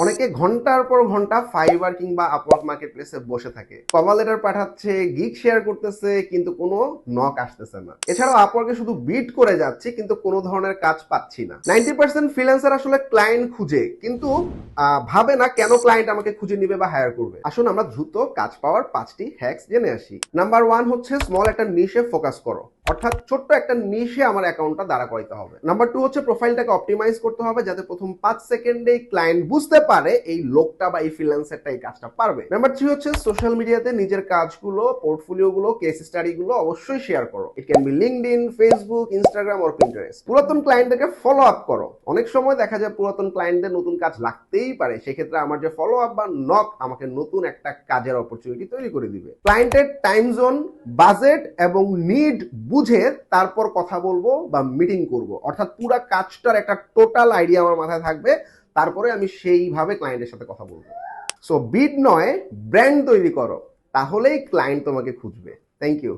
অনেকে ঘন্টার পর ঘন্টা ফাইবার কিংবা আপওয়ার্ক মার্কেট প্লেসে বসে থাকে, কভার লেটার পাঠাচ্ছে, গিগ শেয়ার করতেছে, কিন্তু কোনো নক আসতেছে না। এছাড়াও আপওয়ার্কে শুধু বিট করে যাচ্ছি, কিন্তু কোনো ধরনের কাজ পাচ্ছি না। 90% ফ্রিল্যান্সার আসলে ক্লায়েন্ট খুঁজে, কিন্তু ভাবে না কেন ক্লায়েন্ট আমাকে খুঁজে নিবে বা হায়ার করবে। আসুন আমরা দ্রুত কাজ পাওয়ার 5টি হ্যাকস জেনে আসি। নাম্বার 1 হচ্ছে স্মল একটা নিশে ফোকাস করো, অর্থাৎ ছোট্ট একটা নিশে আমার অ্যাকাউন্টটা দাঁড়া করাইতে হবে। নাম্বার 2 হচ্ছে প্রোফাইলটাকে অপটিমাইজ করতে হবে, যাতে প্রথম 5 সেকেন্ডেই ক্লায়েন্ট বুঝতে পারে এই লোকটা বা এই ফ্রিল্যান্সারটা এই কাজটা পারবে। নাম্বার 3 হচ্ছে সোশ্যাল মিডিয়াতে নিজের কাজগুলো, পোর্টফোলিও গুলো, কেস স্টাডি গুলো অবশ্যই শেয়ার করো। It can be LinkedIn, Facebook, Instagram or Pinterest. পুরাতন ক্লায়েন্টদেরকে ফলো আপ করো। অনেক সময় দেখা যায় পুরাতন ক্লায়েন্টদের নতুন কাজ লাগতেই পারে, সেক্ষেত্রে আমার যে ফলো আপ বা নক আমাকে নতুন একটা কাজের অপরচুনিটি তৈরি করে দিবে। ক্লায়েন্টের টাইম জোন, বাজেট এবং নিড বুঝে তারপর কথা বলবো বা মিটিং করব, অর্থাৎ পুরো কাজটার একটা টোটাল আইডিয়া আমার মাথায় থাকবে, তারপরে আমি সেইভাবে ক্লায়েন্টের সাথে কথা বলবো। সো বিড নয়, ব্র্যান্ড তৈরি করো, তাহলেই ক্লায়েন্ট তোমাকে খুঁজবে। Thank you.